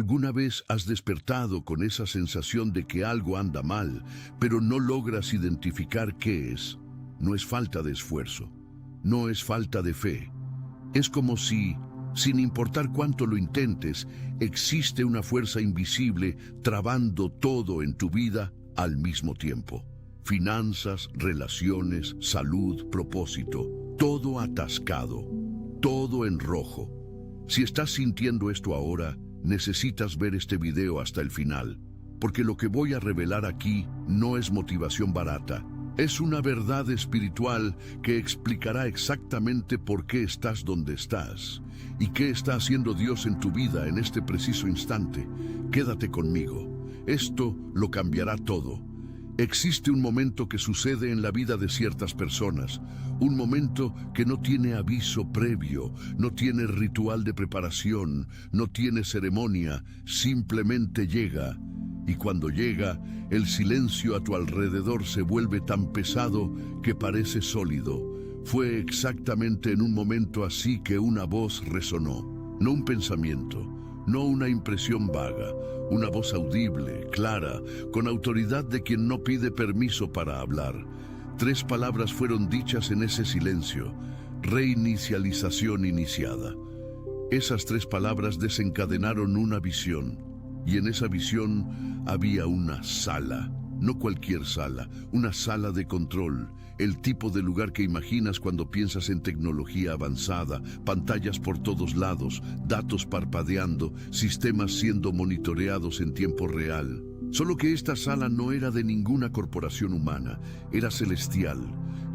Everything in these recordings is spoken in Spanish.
¿Alguna vez has despertado con esa sensación de que algo anda mal, pero no logras identificar qué es? No es falta de esfuerzo, no es falta de fe. Es como si, sin importar cuánto lo intentes, existe una fuerza invisible trabando todo en tu vida al mismo tiempo. Finanzas, relaciones, salud, propósito, todo atascado, todo en rojo. Si estás sintiendo esto ahora, necesitas ver este video hasta el final, porque lo que voy a revelar aquí no es motivación barata. Es una verdad espiritual que explicará exactamente por qué estás donde estás y qué está haciendo Dios en tu vida en este preciso instante. Quédate conmigo. Esto lo cambiará todo. Existe un momento que sucede en la vida de ciertas personas, un momento que no tiene aviso previo, no tiene ritual de preparación, no tiene ceremonia, simplemente llega. Y cuando llega, el silencio a tu alrededor se vuelve tan pesado que parece sólido. Fue exactamente en un momento así que una voz resonó, no un pensamiento, no una impresión vaga, una voz audible, clara, con autoridad de quien no pide permiso para hablar. 3 palabras fueron dichas en ese silencio: reinicialización iniciada. Esas 3 palabras desencadenaron una visión, y en esa visión había una sala, no cualquier sala, una sala de control, el tipo de lugar que imaginas cuando piensas en tecnología avanzada, pantallas por todos lados, datos parpadeando, sistemas siendo monitoreados en tiempo real. Solo que esta sala no era de ninguna corporación humana, era celestial,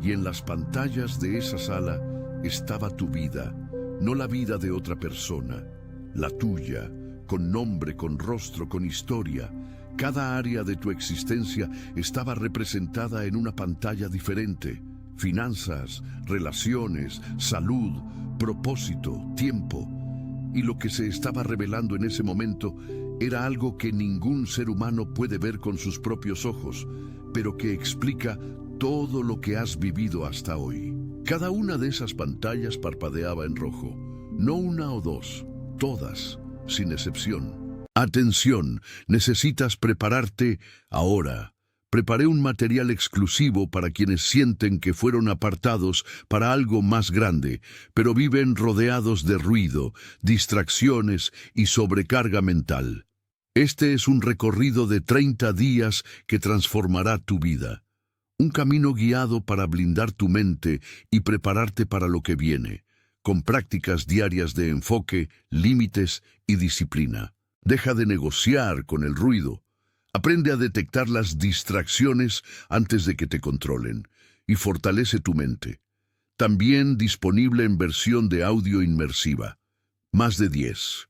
y en las pantallas de esa sala estaba tu vida, no la vida de otra persona, la tuya, con nombre, con rostro, con historia. Cada área de tu existencia estaba representada en una pantalla diferente. Finanzas, relaciones, salud, propósito, tiempo. Y lo que se estaba revelando en ese momento era algo que ningún ser humano puede ver con sus propios ojos, pero que explica todo lo que has vivido hasta hoy. Cada una de esas pantallas parpadeaba en rojo, no una o 2, todas, sin excepción. Atención, necesitas prepararte ahora. Preparé un material exclusivo para quienes sienten que fueron apartados para algo más grande, pero viven rodeados de ruido, distracciones y sobrecarga mental. Este es un recorrido de 30 días que transformará tu vida. Un camino guiado para blindar tu mente y prepararte para lo que viene, con prácticas diarias de enfoque, límites y disciplina. Deja de negociar con el ruido. Aprende a detectar las distracciones antes de que te controlen y fortalece tu mente. También disponible en versión de audio inmersiva. Más de 10.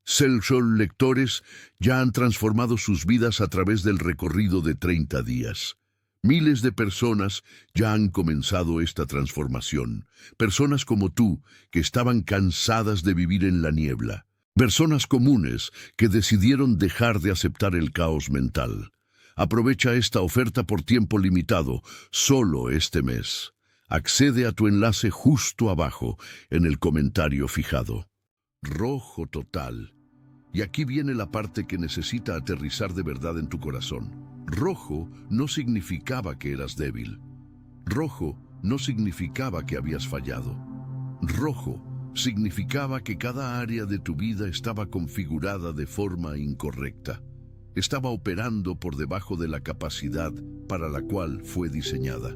Cell lectores ya han transformado sus vidas a través del recorrido de 30 días. Miles de personas ya han comenzado esta transformación. Personas como tú que estaban cansadas de vivir en la niebla. Personas comunes que decidieron dejar de aceptar el caos mental. Aprovecha esta oferta por tiempo limitado, solo este mes. Accede a tu enlace justo abajo, en el comentario fijado. Rojo total. Y aquí viene la parte que necesita aterrizar de verdad en tu corazón. Rojo no significaba que eras débil. Rojo no significaba que habías fallado. Rojo significaba que cada área de tu vida estaba configurada de forma incorrecta. Estaba operando por debajo de la capacidad para la cual fue diseñada.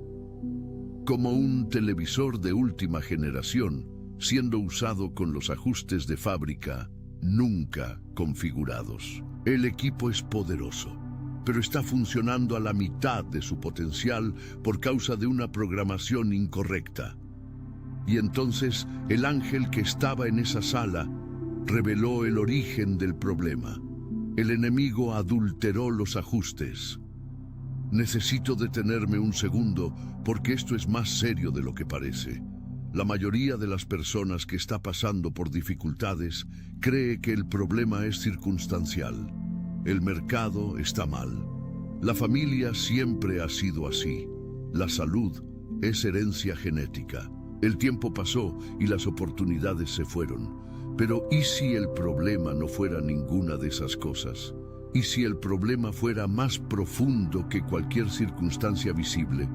Como un televisor de última generación, siendo usado con los ajustes de fábrica nunca configurados. El equipo es poderoso, pero está funcionando a la mitad de su potencial por causa de una programación incorrecta. Y entonces el ángel que estaba en esa sala reveló el origen del problema. El enemigo adulteró los ajustes. Necesito detenerme un segundo porque esto es más serio de lo que parece. La mayoría de las personas que está pasando por dificultades cree que el problema es circunstancial. El mercado está mal. La familia siempre ha sido así. La salud es herencia genética. El tiempo pasó y las oportunidades se fueron. Pero ¿y si el problema no fuera ninguna de esas cosas? ¿Y si el problema fuera más profundo que cualquier circunstancia visible?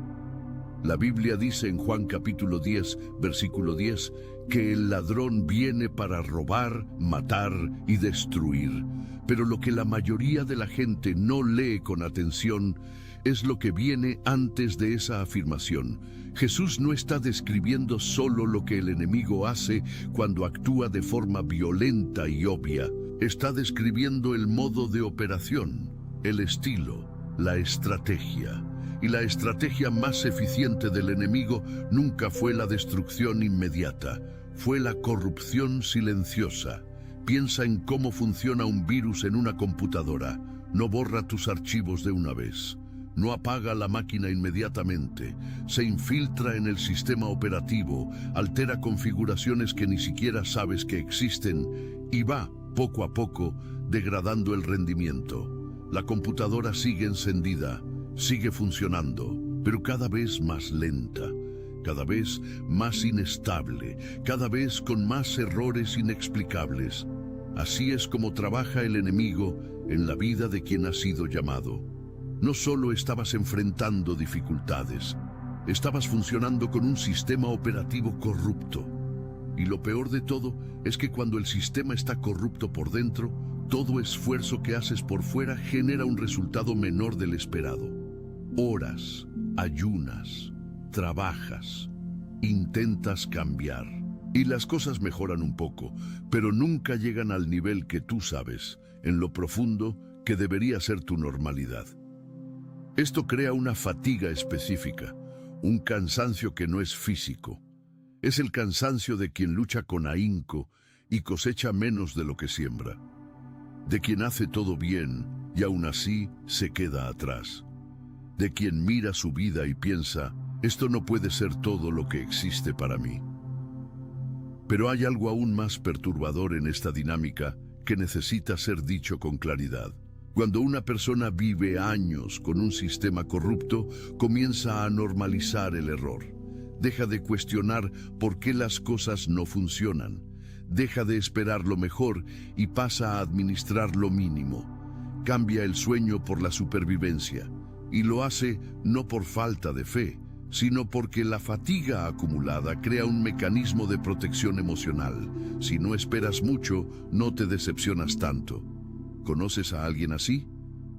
La Biblia dice en Juan capítulo 10, versículo 10, que el ladrón viene para robar, matar y destruir. Pero lo que la mayoría de la gente no lee con atención es lo que viene antes de esa afirmación. Jesús no está describiendo solo lo que el enemigo hace cuando actúa de forma violenta y obvia. Está describiendo el modo de operación, el estilo, la estrategia. Y la estrategia más eficiente del enemigo nunca fue la destrucción inmediata, fue la corrupción silenciosa. Piensa en cómo funciona un virus en una computadora. No borra tus archivos de una vez. No apaga la máquina inmediatamente. Se infiltra en el sistema operativo, altera configuraciones que ni siquiera sabes que existen y va, poco a poco, degradando el rendimiento. La computadora sigue encendida, sigue funcionando, pero cada vez más lenta, cada vez más inestable, cada vez con más errores inexplicables. Así es como trabaja el enemigo en la vida de quien ha sido llamado. No solo estabas enfrentando dificultades, estabas funcionando con un sistema operativo corrupto. Y lo peor de todo es que cuando el sistema está corrupto por dentro, todo esfuerzo que haces por fuera genera un resultado menor del esperado. Oras, ayunas, trabajas, intentas cambiar. Y las cosas mejoran un poco, pero nunca llegan al nivel que tú sabes, en lo profundo, que debería ser tu normalidad. Esto crea una fatiga específica, un cansancio que no es físico. Es el cansancio de quien lucha con ahínco y cosecha menos de lo que siembra. De quien hace todo bien y aún así se queda atrás. De quien mira su vida y piensa, esto no puede ser todo lo que existe para mí. Pero hay algo aún más perturbador en esta dinámica que necesita ser dicho con claridad. Cuando una persona vive años con un sistema corrupto, comienza a normalizar el error. Deja de cuestionar por qué las cosas no funcionan. Deja de esperar lo mejor y pasa a administrar lo mínimo. Cambia el sueño por la supervivencia. Y lo hace no por falta de fe, sino porque la fatiga acumulada crea un mecanismo de protección emocional. Si no esperas mucho, no te decepcionas tanto. ¿Conoces a alguien así?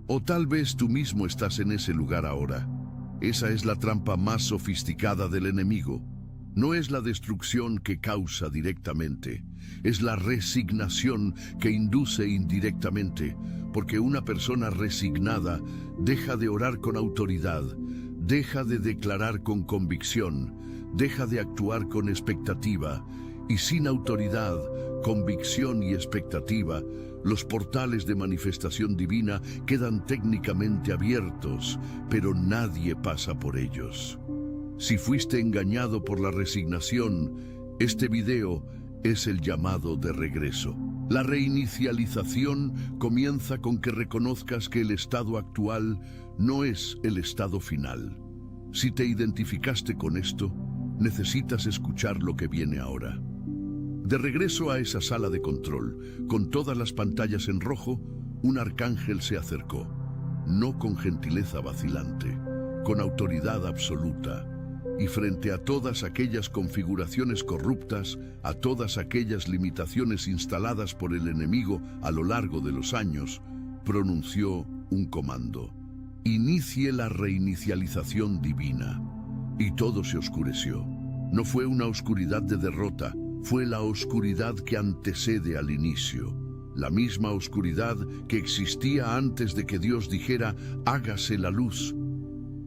O tal vez tú mismo estás en ese lugar ahora. Esa es la trampa más sofisticada del enemigo. No es la destrucción que causa directamente, es la resignación que induce indirectamente, porque una persona resignada deja de orar con autoridad, deja de declarar con convicción, deja de actuar con expectativa, y sin autoridad, convicción y expectativa, los portales de manifestación divina quedan técnicamente abiertos, pero nadie pasa por ellos. Si fuiste engañado por la resignación, este video es el llamado de regreso. La reinicialización comienza con que reconozcas que el estado actual no es el estado final. Si te identificaste con esto, necesitas escuchar lo que viene ahora. De regreso a esa sala de control, con todas las pantallas en rojo, un arcángel se acercó, no con gentileza vacilante, con autoridad absoluta, y frente a todas aquellas configuraciones corruptas, a todas aquellas limitaciones instaladas por el enemigo a lo largo de los años, pronunció un comando: inicie la reinicialización divina. Y todo se oscureció. No fue una oscuridad de derrota, fue la oscuridad que antecede al inicio. La misma oscuridad que existía antes de que Dios dijera, hágase la luz.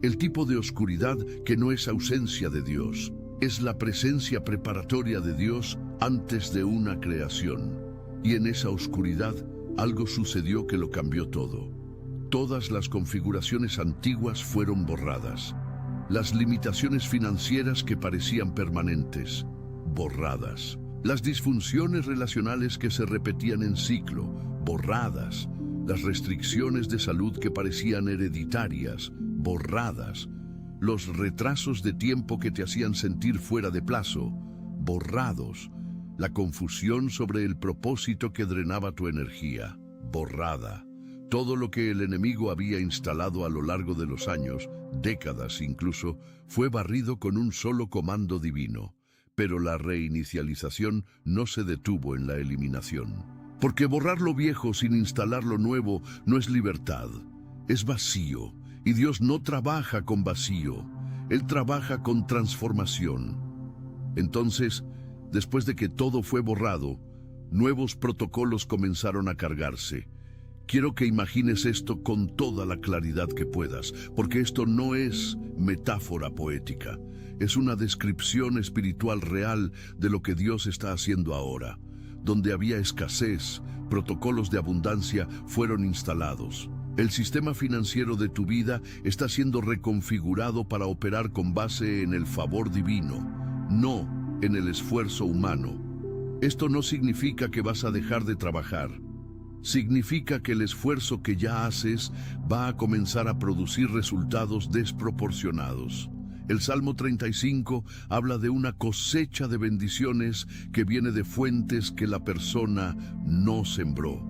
El tipo de oscuridad que no es ausencia de Dios, es la presencia preparatoria de Dios antes de una creación. Y en esa oscuridad, algo sucedió que lo cambió todo. Todas las configuraciones antiguas fueron borradas. Las limitaciones financieras que parecían permanentes, borradas. Las disfunciones relacionales que se repetían en ciclo, borradas. Las restricciones de salud que parecían hereditarias, borradas. Los retrasos de tiempo que te hacían sentir fuera de plazo, borrados. La confusión sobre el propósito que drenaba tu energía, borrada. Todo lo que el enemigo había instalado a lo largo de los años, décadas incluso, fue barrido con un solo comando divino. Pero la reinicialización no se detuvo en la eliminación. Porque borrar lo viejo sin instalar lo nuevo no es libertad, es vacío. Y Dios no trabaja con vacío, Él trabaja con transformación. Entonces, después de que todo fue borrado, nuevos protocolos comenzaron a cargarse. Quiero que imagines esto con toda la claridad que puedas, porque esto no es metáfora poética, es una descripción espiritual real de lo que Dios está haciendo ahora. Donde había escasez, protocolos de abundancia fueron instalados. El sistema financiero de tu vida está siendo reconfigurado para operar con base en el favor divino, no en el esfuerzo humano. Esto no significa que vas a dejar de trabajar. Significa que el esfuerzo que ya haces va a comenzar a producir resultados desproporcionados. El Salmo 35 habla de una cosecha de bendiciones que viene de fuentes que la persona no sembró.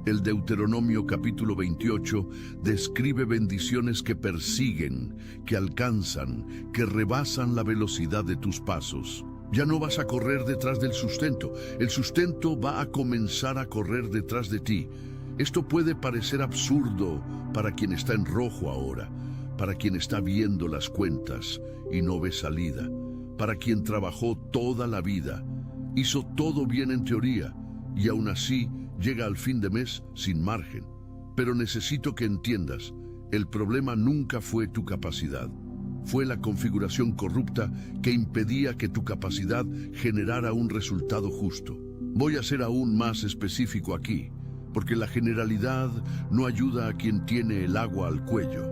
El Deuteronomio capítulo 28 describe bendiciones que persiguen, que alcanzan, que rebasan la velocidad de tus pasos. Ya no vas a correr detrás del sustento, el sustento va a comenzar a correr detrás de ti. Esto puede parecer absurdo para quien está en rojo ahora, para quien está viendo las cuentas y no ve salida, para quien trabajó toda la vida, hizo todo bien en teoría y aún así llega al fin de mes sin margen. Pero necesito que entiendas, el problema nunca fue tu capacidad. Fue la configuración corrupta que impedía que tu capacidad generara un resultado justo. Voy a ser aún más específico aquí, porque la generalidad no ayuda a quien tiene el agua al cuello.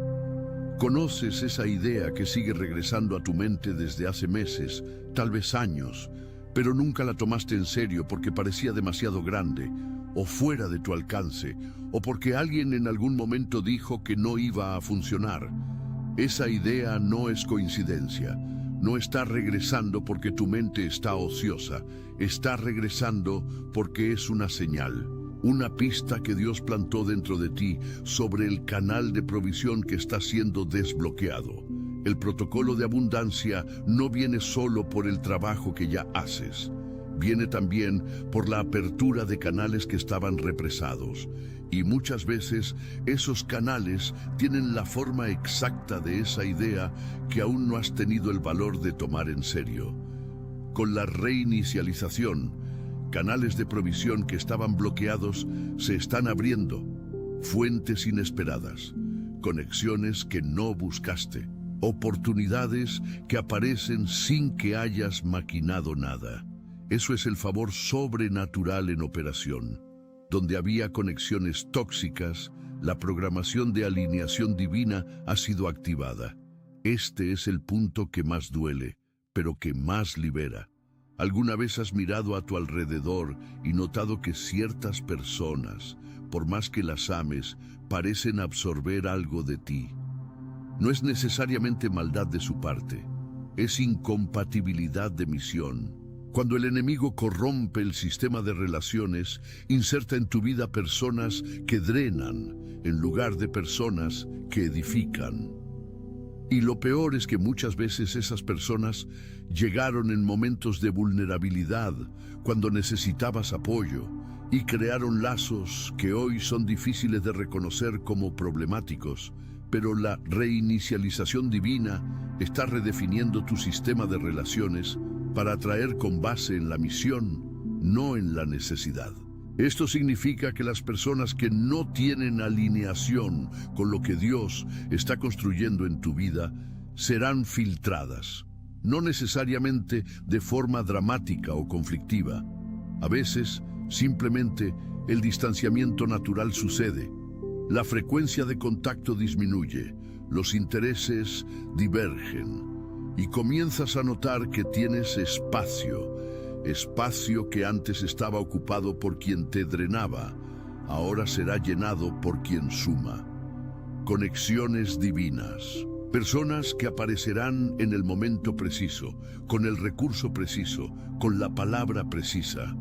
¿Conoces esa idea que sigue regresando a tu mente desde hace meses, tal vez años, pero nunca la tomaste en serio porque parecía demasiado grande, o fuera de tu alcance, o porque alguien en algún momento dijo que no iba a funcionar? Esa idea no es coincidencia. No está regresando porque tu mente está ociosa. Está regresando porque es una señal. Una pista que Dios plantó dentro de ti sobre el canal de provisión que está siendo desbloqueado. El protocolo de abundancia no viene solo por el trabajo que ya haces. Viene también por la apertura de canales que estaban represados. Y muchas veces esos canales tienen la forma exacta de esa idea que aún no has tenido el valor de tomar en serio. Con la reinicialización, canales de provisión que estaban bloqueados se están abriendo, fuentes inesperadas, conexiones que no buscaste, oportunidades que aparecen sin que hayas maquinado nada. Eso es el favor sobrenatural en operación. Donde había conexiones tóxicas, la programación de alineación divina ha sido activada. Este es el punto que más duele, pero que más libera. ¿Alguna vez has mirado a tu alrededor y notado que ciertas personas, por más que las ames, parecen absorber algo de ti? No es necesariamente maldad de su parte, es incompatibilidad de misión. Cuando el enemigo corrompe el sistema de relaciones, inserta en tu vida personas que drenan en lugar de personas que edifican. Y lo peor es que muchas veces esas personas llegaron en momentos de vulnerabilidad, cuando necesitabas apoyo, y crearon lazos que hoy son difíciles de reconocer como problemáticos, pero la reinicialización divina está redefiniendo tu sistema de relaciones para atraer con base en la misión, no en la necesidad. Esto significa que las personas que no tienen alineación con lo que Dios está construyendo en tu vida serán filtradas, no necesariamente de forma dramática o conflictiva. A veces, simplemente, el distanciamiento natural sucede. La frecuencia de contacto disminuye, los intereses divergen y comienzas a notar que tienes espacio que antes estaba ocupado por quien te drenaba, ahora será llenado por quien suma. Conexiones divinas. Personas que aparecerán en el momento preciso, con el recurso preciso, con la palabra precisa.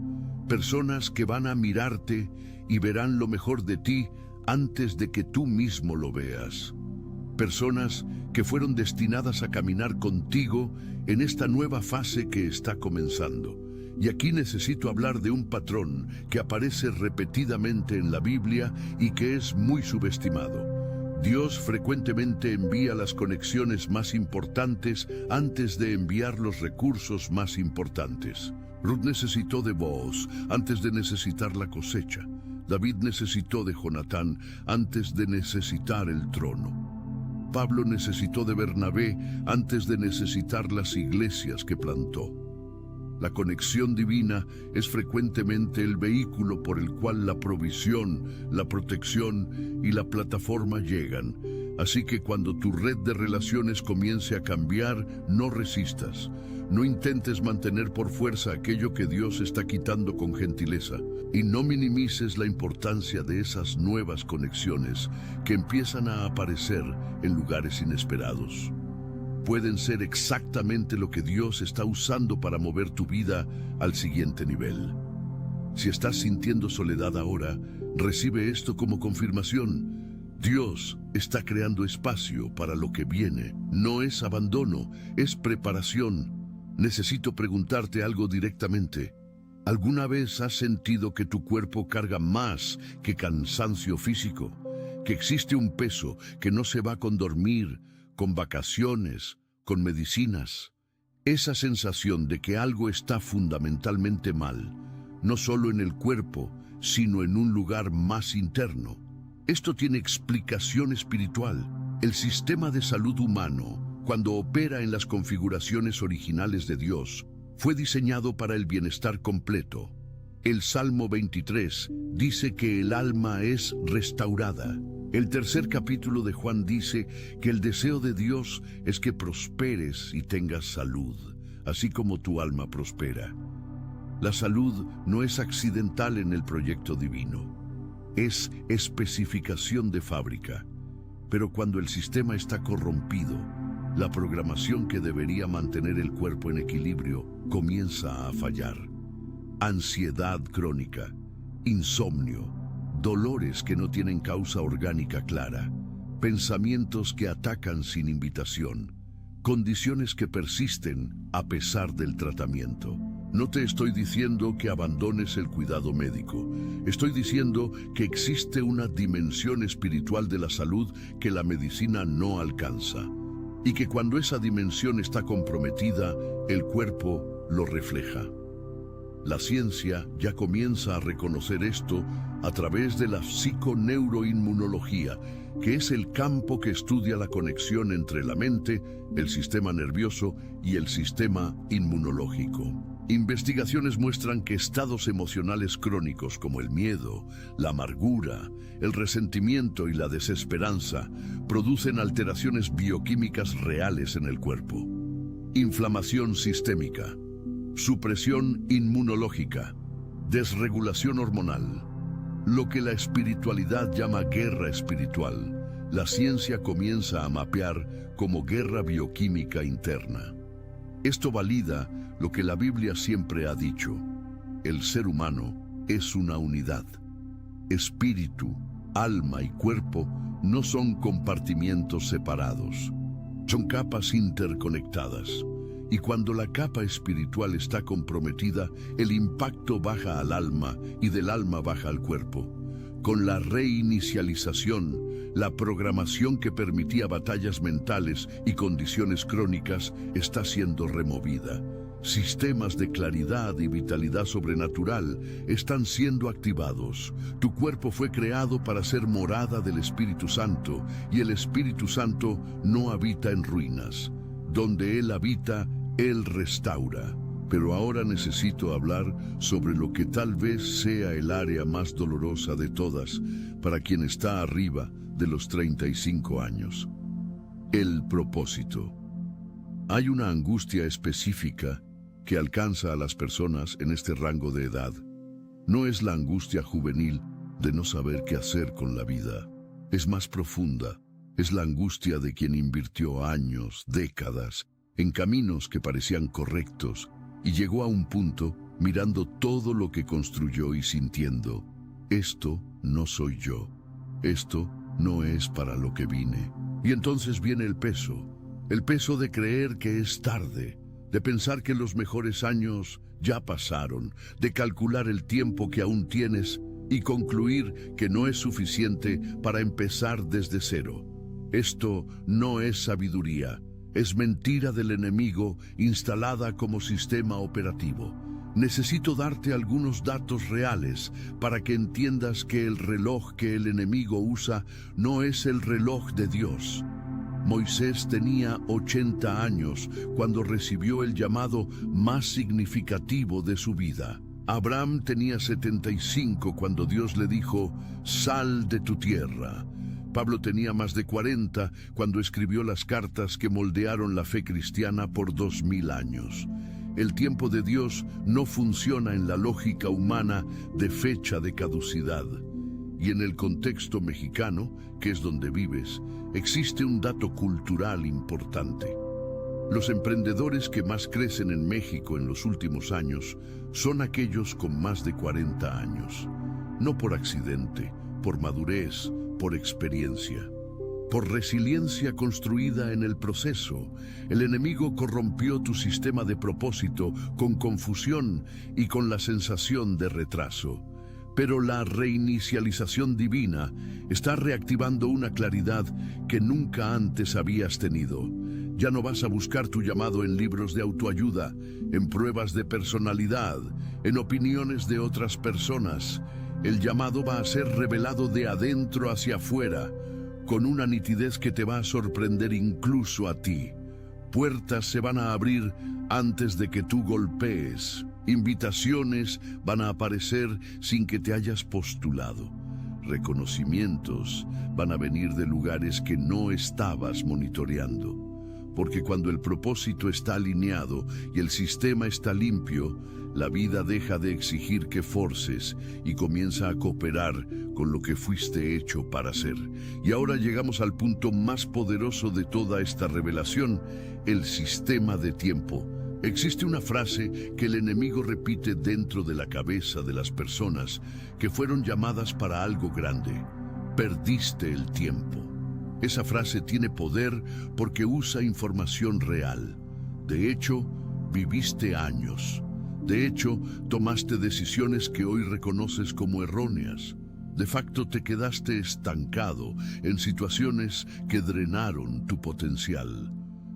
Personas que van a mirarte y verán lo mejor de ti antes de que tú mismo lo veas. Personas que fueron destinadas a caminar contigo en esta nueva fase que está comenzando. Y aquí necesito hablar de un patrón que aparece repetidamente en la Biblia y que es muy subestimado. Dios frecuentemente envía las conexiones más importantes antes de enviar los recursos más importantes. Ruth necesitó de Booz antes de necesitar la cosecha. David necesitó de Jonatán antes de necesitar el trono. Pablo necesitó de Bernabé antes de necesitar las iglesias que plantó. La conexión divina es frecuentemente el vehículo por el cual la provisión, la protección y la plataforma llegan. Así que cuando tu red de relaciones comience a cambiar, no resistas. No intentes mantener por fuerza aquello que Dios está quitando con gentileza. Y no minimices la importancia de esas nuevas conexiones que empiezan a aparecer en lugares inesperados. Pueden ser exactamente lo que Dios está usando para mover tu vida al siguiente nivel. Si estás sintiendo soledad ahora, recibe esto como confirmación. Dios está creando espacio para lo que viene. No es abandono, es preparación. Necesito preguntarte algo directamente. ¿Alguna vez has sentido que tu cuerpo carga más que cansancio físico? Que existe un peso que no se va con dormir, con vacaciones, con medicinas. Esa sensación de que algo está fundamentalmente mal, no solo en el cuerpo, sino en un lugar más interno. Esto tiene explicación espiritual. El sistema de salud humano, cuando opera en las configuraciones originales de Dios, fue diseñado para el bienestar completo. El Salmo 23 dice que el alma es restaurada. El tercer capítulo de Juan dice que el deseo de Dios es que prosperes y tengas salud, así como tu alma prospera. La salud no es accidental en el proyecto divino, es especificación de fábrica. Pero cuando el sistema está corrompido, la programación que debería mantener el cuerpo en equilibrio comienza a fallar. Ansiedad crónica, insomnio, dolores que no tienen causa orgánica clara, pensamientos que atacan sin invitación, condiciones que persisten a pesar del tratamiento. No te estoy diciendo que abandones el cuidado médico. Estoy diciendo que existe una dimensión espiritual de la salud que la medicina no alcanza, y que cuando esa dimensión está comprometida, el cuerpo lo refleja. La ciencia ya comienza a reconocer esto a través de la psiconeuroinmunología, que es el campo que estudia la conexión entre la mente, el sistema nervioso y el sistema inmunológico. Investigaciones muestran que estados emocionales crónicos como el miedo, la amargura, el resentimiento y la desesperanza producen alteraciones bioquímicas reales en el cuerpo. Inflamación sistémica, supresión inmunológica, desregulación hormonal. Lo que la espiritualidad llama guerra espiritual, la ciencia comienza a mapear como guerra bioquímica interna. Esto valida lo que la Biblia siempre ha dicho: el ser humano es una unidad. Espíritu, alma y cuerpo no son compartimientos separados, son capas interconectadas. Y cuando la capa espiritual está comprometida, el impacto baja al alma y del alma baja al cuerpo. Con la reinicialización, la programación que permitía batallas mentales y condiciones crónicas está siendo removida. Sistemas de claridad y vitalidad sobrenatural están siendo activados. Tu cuerpo fue creado para ser morada del Espíritu Santo, y el Espíritu Santo no habita en ruinas. Donde Él habita, Él restaura. Pero ahora necesito hablar sobre lo que tal vez sea el área más dolorosa de todas para quien está arriba de los 35 años. El propósito. Hay una angustia específica que alcanza a las personas en este rango de edad. No es la angustia juvenil de no saber qué hacer con la vida. Es más profunda. Es la angustia de quien invirtió años, décadas, en caminos que parecían correctos y llegó a un punto mirando todo lo que construyó y sintiendo: esto no soy yo, esto no es para lo que vine. Y entonces viene el peso de creer que es tarde, de pensar que los mejores años ya pasaron, de calcular el tiempo que aún tienes y concluir que no es suficiente para empezar desde cero. Esto no es sabiduría, es mentira del enemigo instalada como sistema operativo. Necesito darte algunos datos reales para que entiendas que el reloj que el enemigo usa no es el reloj de Dios. Moisés tenía 80 años cuando recibió el llamado más significativo de su vida. Abraham tenía 75 cuando Dios le dijo: sal de tu tierra. Pablo tenía más de 40 cuando escribió las cartas que moldearon la fe cristiana por 2000 años. El tiempo de Dios no funciona en la lógica humana de fecha de caducidad. Y en el contexto mexicano, que es donde vives, existe un dato cultural importante. Los emprendedores que más crecen en México en los últimos años son aquellos con más de 40 años. No por accidente, por madurez, por experiencia, por resiliencia construida en el proceso. El enemigo corrompió tu sistema de propósito con confusión y con la sensación de retraso. Pero la reinicialización divina está reactivando una claridad que nunca antes habías tenido. Ya no vas a buscar tu llamado en libros de autoayuda, en pruebas de personalidad, en opiniones de otras personas. El llamado va a ser revelado de adentro hacia afuera, con una nitidez que te va a sorprender incluso a ti. Puertas se van a abrir antes de que tú golpees. Invitaciones van a aparecer sin que te hayas postulado. Reconocimientos van a venir de lugares que no estabas monitoreando. Porque cuando el propósito está alineado y el sistema está limpio, la vida deja de exigir que forces y comienza a cooperar con lo que fuiste hecho para ser. Y ahora llegamos al punto más poderoso de toda esta revelación: el sistema de tiempo. Existe una frase que el enemigo repite dentro de la cabeza de las personas que fueron llamadas para algo grande: perdiste el tiempo. Esa frase tiene poder porque usa información real. De hecho, viviste años. De hecho, tomaste decisiones que hoy reconoces como erróneas. De facto, te quedaste estancado en situaciones que drenaron tu potencial.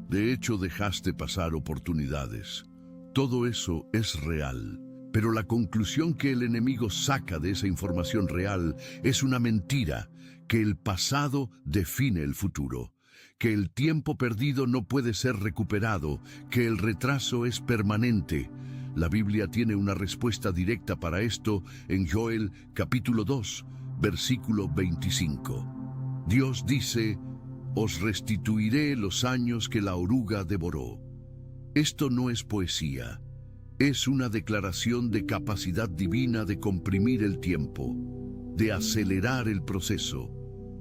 De hecho, dejaste pasar oportunidades. Todo eso es real. Pero la conclusión que el enemigo saca de esa información real es una mentira: que el pasado define el futuro, que el tiempo perdido no puede ser recuperado, que el retraso es permanente. La Biblia tiene una respuesta directa para esto en Joel capítulo 2, versículo 25. Dios dice: os restituiré los años que la oruga devoró. Esto no es poesía, es una declaración de capacidad divina de comprimir el tiempo, de acelerar el proceso,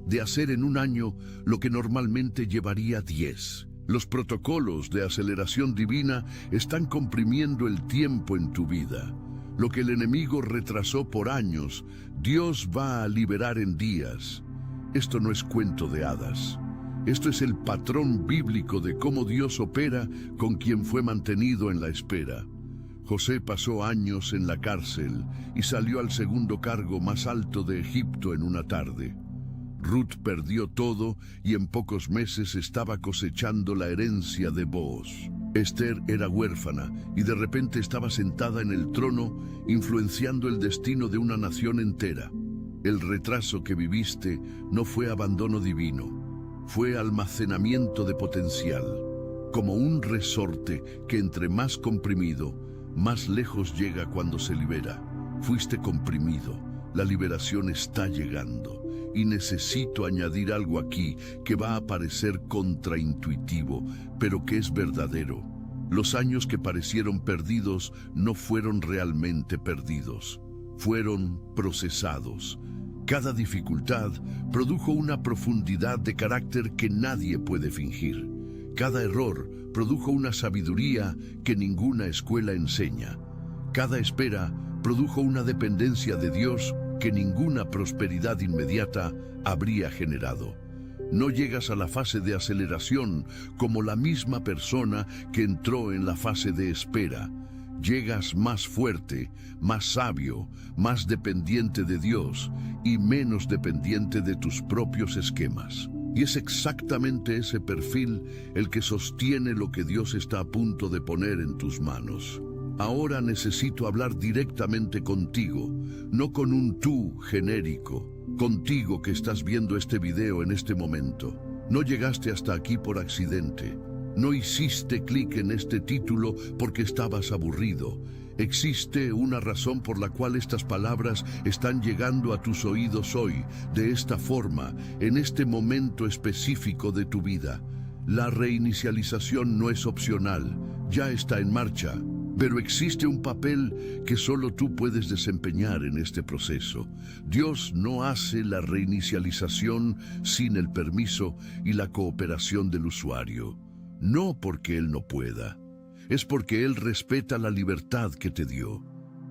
de hacer en un año lo que normalmente llevaría 10. Los protocolos de aceleración divina están comprimiendo el tiempo en tu vida. Lo que el enemigo retrasó por años, Dios va a liberar en días. Esto no es cuento de hadas. Esto es el patrón bíblico de cómo Dios opera con quien fue mantenido en la espera. José pasó años en la cárcel y salió al segundo cargo más alto de Egipto en una tarde. Ruth perdió todo y en pocos meses estaba cosechando la herencia de Booz. Esther era huérfana y de repente estaba sentada en el trono, influenciando el destino de una nación entera. El retraso que viviste no fue abandono divino, fue almacenamiento de potencial, como un resorte que entre más comprimido, más lejos llega cuando se libera. Fuiste comprimido, la liberación está llegando. Y necesito añadir algo aquí que va a parecer contraintuitivo, pero que es verdadero. Los años que parecieron perdidos no fueron realmente perdidos, fueron procesados. Cada dificultad produjo una profundidad de carácter que nadie puede fingir. Cada error produjo una sabiduría que ninguna escuela enseña. Cada espera produjo una dependencia de Dios que ninguna prosperidad inmediata habría generado. No llegas a la fase de aceleración como la misma persona que entró en la fase de espera. Llegas más fuerte, más sabio, más dependiente de Dios y menos dependiente de tus propios esquemas. Y es exactamente ese perfil el que sostiene lo que Dios está a punto de poner en tus manos. Ahora necesito hablar directamente contigo, no con un tú genérico. Contigo que estás viendo este video en este momento. No llegaste hasta aquí por accidente. No hiciste clic en este título porque estabas aburrido. Existe una razón por la cual estas palabras están llegando a tus oídos hoy, de esta forma, en este momento específico de tu vida. La reinicialización no es opcional, ya está en marcha. Pero existe un papel que solo tú puedes desempeñar en este proceso. Dios no hace la reinicialización sin el permiso y la cooperación del usuario. No porque Él no pueda, es porque Él respeta la libertad que te dio.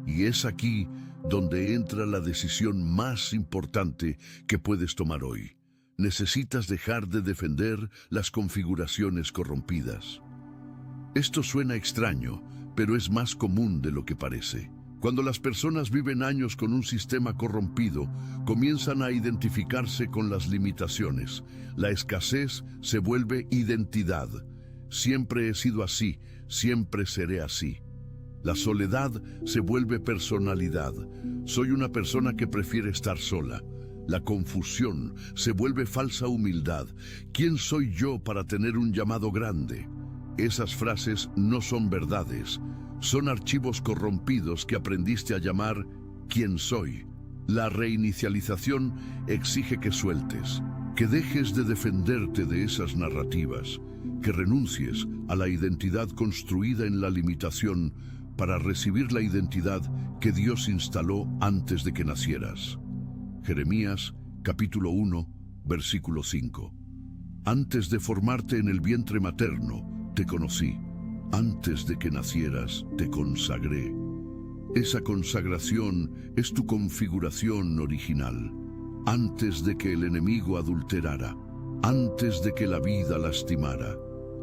Y es aquí donde entra la decisión más importante que puedes tomar hoy. Necesitas dejar de defender las configuraciones corrompidas. Esto suena extraño, pero es más común de lo que parece. Cuando las personas viven años con un sistema corrompido, comienzan a identificarse con las limitaciones. La escasez se vuelve identidad. Siempre he sido así, siempre seré así. La soledad se vuelve personalidad. Soy una persona que prefiere estar sola. La confusión se vuelve falsa humildad. ¿Quién soy yo para tener un llamado grande? Esas frases no son verdades, son archivos corrompidos que aprendiste a llamar ¿quién soy? La reinicialización exige que sueltes, que dejes de defenderte de esas narrativas, que renuncies a la identidad construida en la limitación para recibir la identidad que Dios instaló antes de que nacieras. Jeremías, capítulo 1, versículo 5. Antes de formarte en el vientre materno, te conocí. Antes de que nacieras, te consagré. Esa consagración es tu configuración original. Antes de que el enemigo adulterara, antes de que la vida lastimara,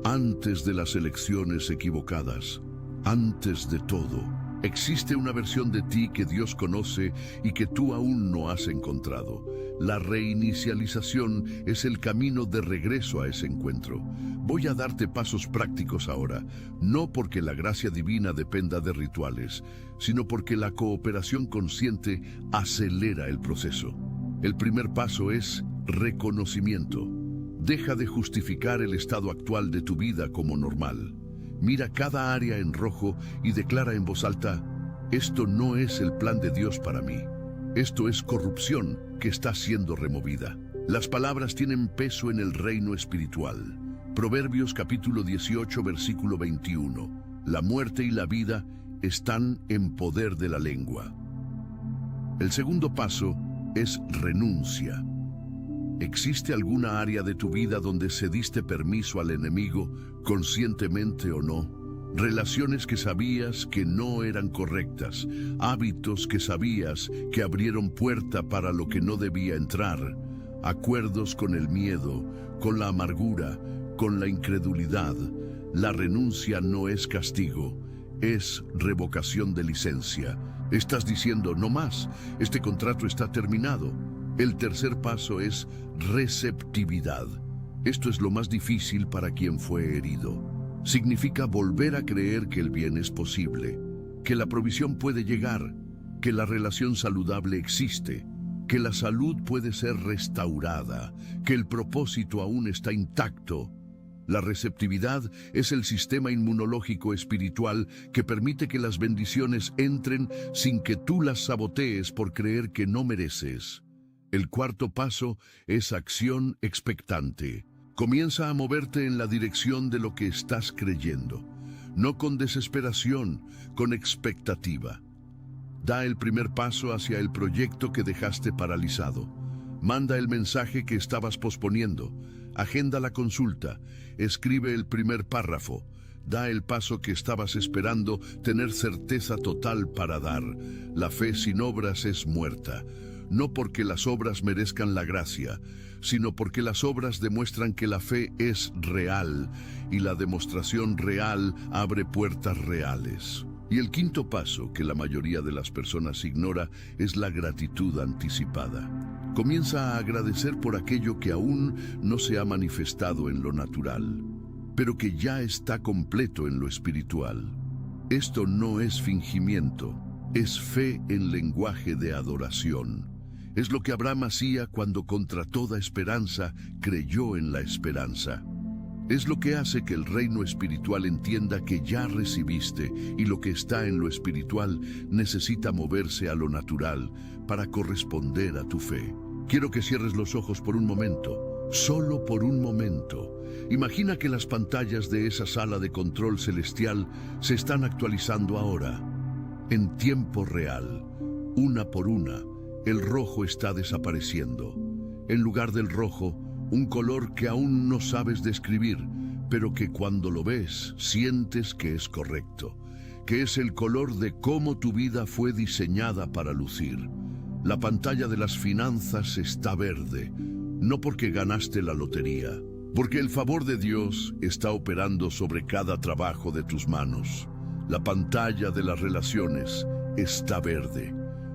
antes de las elecciones equivocadas, antes de todo, existe una versión de ti que Dios conoce y que tú aún no has encontrado. La reinicialización es el camino de regreso a ese encuentro. Voy a darte pasos prácticos ahora, no porque la gracia divina dependa de rituales, sino porque la cooperación consciente acelera el proceso. El primer paso es reconocimiento. Deja de justificar el estado actual de tu vida como normal. Mira cada área en rojo y declara en voz alta: esto no es el plan de Dios para mí. Esto es corrupción que está siendo removida. Las palabras tienen peso en el reino espiritual. Proverbios capítulo 18, versículo 21. La muerte y la vida están en poder de la lengua. El segundo paso es renuncia. ¿Existe alguna área de tu vida donde cediste permiso al enemigo, conscientemente o no? Relaciones que sabías que no eran correctas, hábitos que sabías que abrieron puerta para lo que no debía entrar, acuerdos con el miedo, con la amargura, con la incredulidad. La renuncia no es castigo, es revocación de licencia. Estás diciendo no más, este contrato está terminado. El tercer paso es receptividad. Esto es lo más difícil para quien fue herido. Significa volver a creer que el bien es posible, que la provisión puede llegar, que la relación saludable existe, que la salud puede ser restaurada, que el propósito aún está intacto. La receptividad es el sistema inmunológico espiritual que permite que las bendiciones entren sin que tú las sabotees por creer que no mereces. El cuarto paso es acción expectante. Comienza a moverte en la dirección de lo que estás creyendo, no con desesperación, con expectativa. Da el primer paso hacia el proyecto que dejaste paralizado. Manda el mensaje que estabas posponiendo. Agenda la consulta. Escribe el primer párrafo. Da el paso que estabas esperando, tener certeza total para dar. La fe sin obras es muerta. No porque las obras merezcan la gracia, sino porque las obras demuestran que la fe es real, y la demostración real abre puertas reales. Y el quinto paso, que la mayoría de las personas ignora, es la gratitud anticipada. Comienza a agradecer por aquello que aún no se ha manifestado en lo natural, pero que ya está completo en lo espiritual. Esto no es fingimiento, es fe en lenguaje de adoración. Es lo que Abraham hacía cuando contra toda esperanza creyó en la esperanza. Es lo que hace que el reino espiritual entienda que ya recibiste y lo que está en lo espiritual necesita moverse a lo natural para corresponder a tu fe. Quiero que cierres los ojos por un momento, solo por un momento. Imagina que las pantallas de esa sala de control celestial se están actualizando ahora, en tiempo real, una por una. El rojo está desapareciendo. En lugar del rojo, un color que aún no sabes describir, pero que cuando lo ves, sientes que es correcto, que es el color de cómo tu vida fue diseñada para lucir. La pantalla de las finanzas está verde, no porque ganaste la lotería, porque el favor de Dios está operando sobre cada trabajo de tus manos. La pantalla de las relaciones está verde,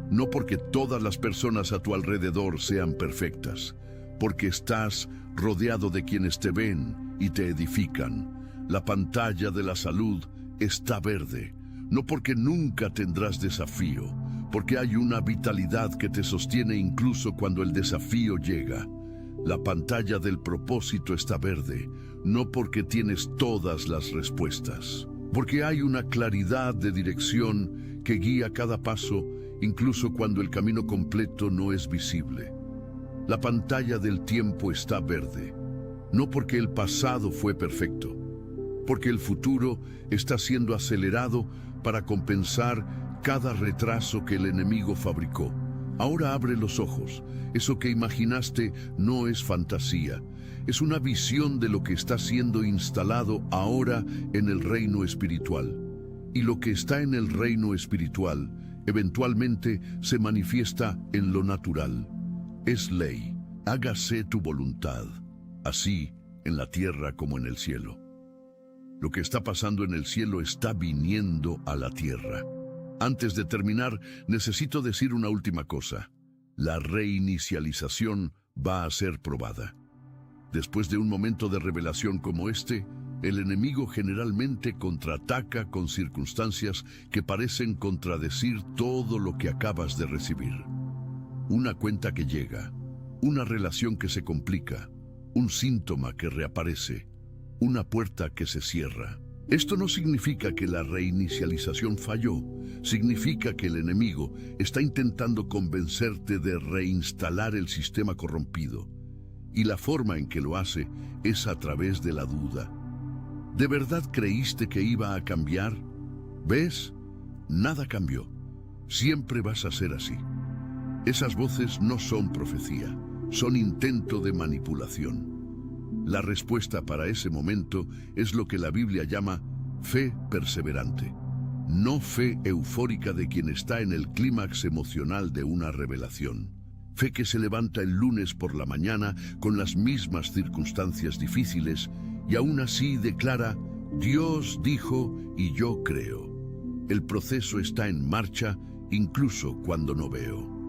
no porque todas las personas a tu alrededor sean perfectas, porque estás rodeado de quienes te ven y te edifican. La pantalla de la salud está verde, no porque nunca tendrás desafío, porque hay una vitalidad que te sostiene incluso cuando el desafío llega. La pantalla del propósito está verde, no porque tienes todas las respuestas, porque hay una claridad de dirección que guía cada paso, incluso cuando el camino completo no es visible. La pantalla del tiempo está verde, no porque el pasado fue perfecto, porque el futuro está siendo acelerado para compensar cada retraso que el enemigo fabricó. Ahora abre los ojos. Eso que imaginaste no es fantasía, es una visión de lo que está siendo instalado ahora en el reino espiritual. Y lo que está en el reino espiritual eventualmente se manifiesta en lo natural. Es ley. Hágase tu voluntad, así en la tierra como en el cielo. Lo que está pasando en el cielo está viniendo a la tierra. Antes de terminar, necesito decir una última cosa. La reinicialización va a ser probada. Después de un momento de revelación como este, el enemigo generalmente contraataca con circunstancias que parecen contradecir todo lo que acabas de recibir. Una cuenta que llega, una relación que se complica, un síntoma que reaparece, una puerta que se cierra. Esto no significa que la reinicialización falló, significa que el enemigo está intentando convencerte de reinstalar el sistema corrompido. Y la forma en que lo hace es a través de la duda. ¿De verdad creíste que iba a cambiar? ¿Ves? Nada cambió. Siempre vas a ser así. Esas voces no son profecía, son intento de manipulación. La respuesta para ese momento es lo que la Biblia llama fe perseverante, no fe eufórica de quien está en el clímax emocional de una revelación. Fe que se levanta el lunes por la mañana con las mismas circunstancias difíciles y aún así declara, Dios dijo y yo creo. El proceso está en marcha incluso cuando no veo.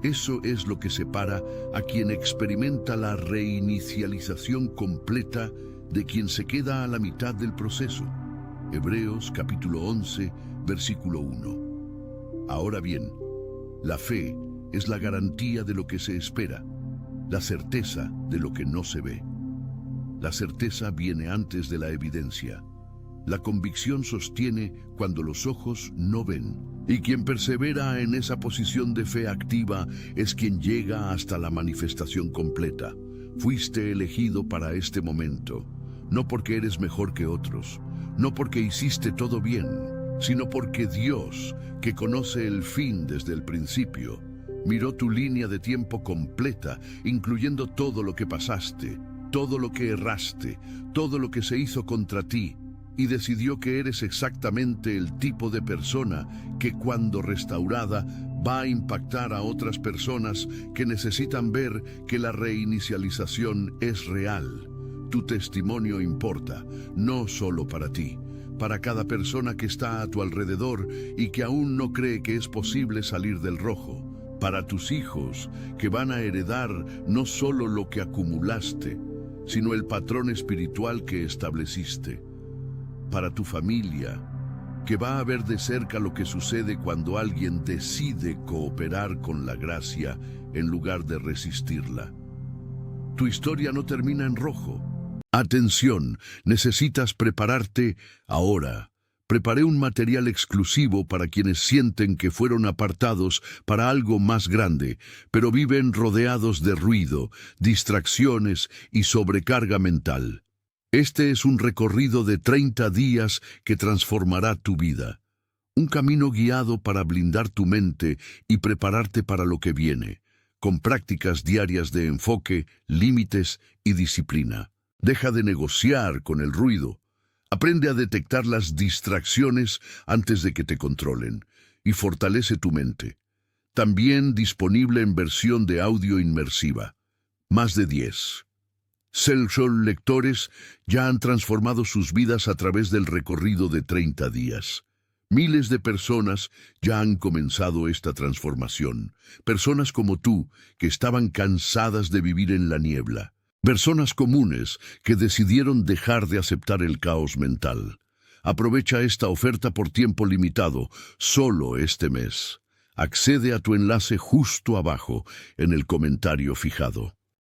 Eso es lo que separa a quien experimenta la reinicialización completa de quien se queda a la mitad del proceso. Hebreos capítulo 11, versículo 1. Ahora bien, la fe es la garantía de lo que se espera, la certeza de lo que no se ve. La certeza viene antes de la evidencia. La convicción sostiene cuando los ojos no ven. Y quien persevera en esa posición de fe activa es quien llega hasta la manifestación completa. Fuiste elegido para este momento, no porque eres mejor que otros, no porque hiciste todo bien, sino porque Dios, que conoce el fin desde el principio, miró tu línea de tiempo completa, incluyendo todo lo que pasaste, todo lo que erraste, todo lo que se hizo contra ti, y decidió que eres exactamente el tipo de persona que cuando restaurada va a impactar a otras personas que necesitan ver que la reinicialización es real. Tu testimonio importa, no solo para ti, para cada persona que está a tu alrededor y que aún no cree que es posible salir del rojo, para tus hijos que van a heredar no solo lo que acumulaste, sino el patrón espiritual que estableciste, para tu familia, que va a ver de cerca lo que sucede cuando alguien decide cooperar con la gracia en lugar de resistirla. Tu historia no termina en rojo. Atención, necesitas prepararte ahora. Preparé un material exclusivo para quienes sienten que fueron apartados para algo más grande, pero viven rodeados de ruido, distracciones y sobrecarga mental. Este es un recorrido de 30 días que transformará tu vida. Un camino guiado para blindar tu mente y prepararte para lo que viene, con prácticas diarias de enfoque, límites y disciplina. Deja de negociar con el ruido. Aprende a detectar las distracciones antes de que te controlen y fortalece tu mente. También disponible en versión de audio inmersiva. Más de 10. Celsius lectores ya han transformado sus vidas a través del recorrido de 30 días. Miles de personas ya han comenzado esta transformación. Personas como tú, que estaban cansadas de vivir en la niebla. Personas comunes que decidieron dejar de aceptar el caos mental. Aprovecha esta oferta por tiempo limitado, solo este mes. Accede a tu enlace justo abajo en el comentario fijado.